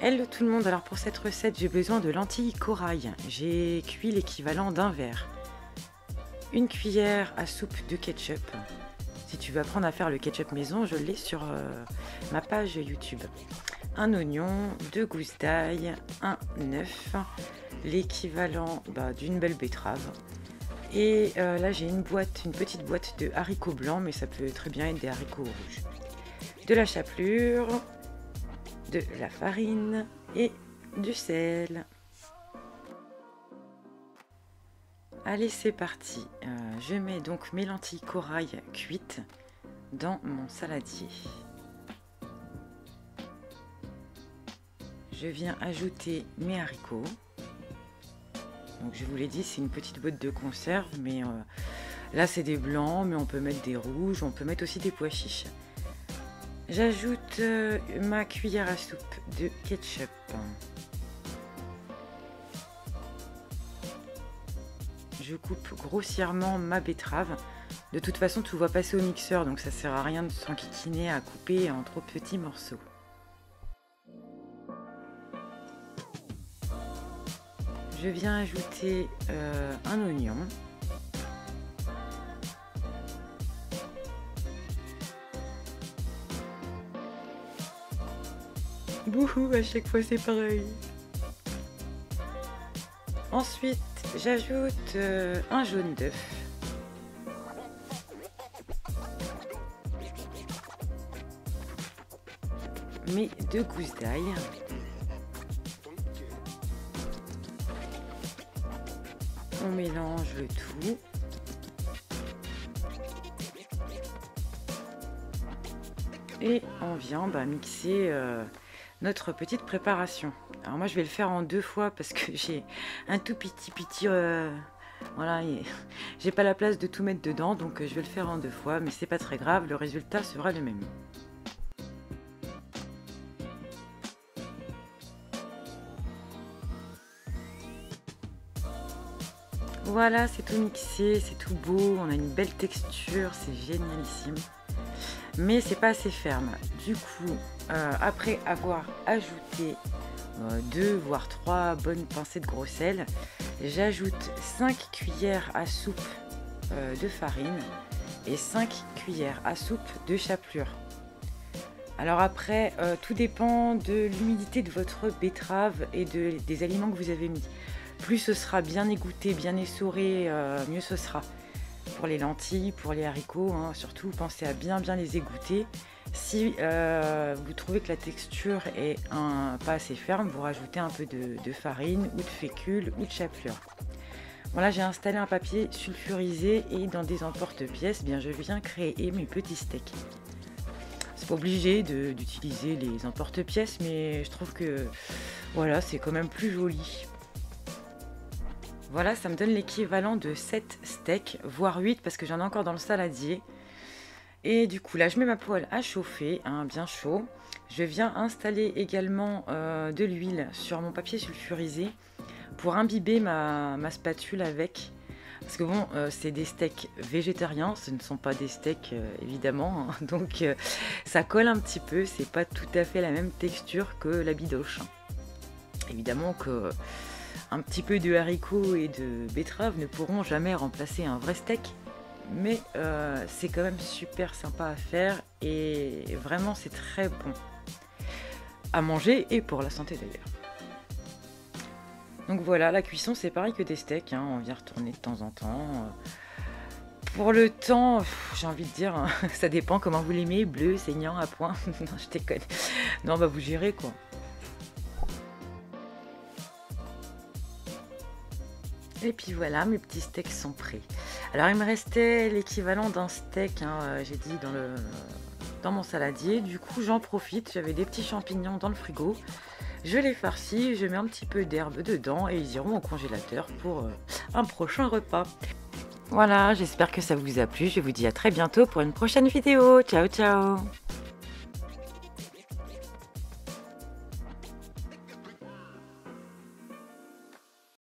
Hello tout le monde, alors pour cette recette j'ai besoin de lentilles corail. J'ai cuit l'équivalent d'un verre. Une cuillère à soupe de ketchup. Si tu veux apprendre à faire le ketchup maison, je l'ai sur ma page YouTube. Un oignon, 2 gousses d'ail, un œuf, l'équivalent d'une belle betterave. Et là j'ai une petite boîte de haricots blancs, mais ça peut très bien être des haricots rouges. De la chapelure, de la farine et du sel. Allez, c'est parti. Je mets donc mes lentilles corail cuites dans mon saladier. Je viens ajouter mes haricots. Donc je vous l'ai dit, c'est une petite boîte de conserve, mais là c'est des blancs, mais on peut mettre des rouges, on peut mettre aussi des pois chiches. J'ajoute ma cuillère à soupe de ketchup. Je coupe grossièrement ma betterave. De toute façon, tout va passer au mixeur, donc ça sert à rien de s'enquiquiner à couper en trop petits morceaux. Je viens ajouter un oignon. Bouhou, à chaque fois c'est pareil. Ensuite, j'ajoute un jaune d'œuf. Mes 2 gousses d'ail. On mélange le tout. Et on vient mixer notre petite préparation. Alors moi je vais le faire en 2 fois parce que j'ai un tout petit voilà, j'ai pas la place de tout mettre dedans, donc je vais le faire en 2 fois, mais c'est pas très grave, le résultat sera le même. Voilà, c'est tout mixé, c'est tout beau, on a une belle texture, c'est génialissime. Mais c'est pas assez ferme. Du coup, après avoir ajouté 2 voire 3 bonnes pincées de gros sel, j'ajoute 5 cuillères à soupe de farine et 5 cuillères à soupe de chapelure. Alors après, tout dépend de l'humidité de votre betterave et des aliments que vous avez mis. Plus ce sera bien égoutté, bien essoré, mieux ce sera. Pour les lentilles, pour les haricots, surtout pensez à bien les égoutter. Si vous trouvez que la texture est pas assez ferme, vous rajoutez un peu de farine ou de fécule ou de chapelure. Voilà, j'ai installé un papier sulfurisé et dans des emporte-pièces, je viens créer mes petits steaks. C'est pas obligé d'utiliser les emporte-pièces, mais je trouve que voilà, c'est quand même plus joli. Voilà, ça me donne l'équivalent de 7 steaks, voire 8 parce que j'en ai encore dans le saladier. Et du coup, là, je mets ma poêle à chauffer, bien chaud. Je viens installer également de l'huile sur mon papier sulfurisé pour imbiber ma spatule avec. Parce que bon, c'est des steaks végétariens, ce ne sont pas des steaks évidemment. Donc ça colle un petit peu, c'est pas tout à fait la même texture que la bidoche. Évidemment que un petit peu de haricots et de betterave ne pourront jamais remplacer un vrai steak, mais c'est quand même super sympa à faire et vraiment c'est très bon à manger et pour la santé d'ailleurs. Donc voilà, la cuisson c'est pareil que des steaks, on vient retourner de temps en temps. Pour le temps, j'ai envie de dire, ça dépend comment vous l'aimez, bleu, saignant, à point. Non, je déconne. Non, vous gérez quoi. Et puis voilà, mes petits steaks sont prêts. Alors il me restait l'équivalent d'un steak, j'ai dit dans mon saladier. Du coup j'en profite, j'avais des petits champignons dans le frigo. Je les farcis, je mets un petit peu d'herbe dedans et ils iront au congélateur pour un prochain repas. Voilà, j'espère que ça vous a plu. Je vous dis à très bientôt pour une prochaine vidéo. Ciao ciao.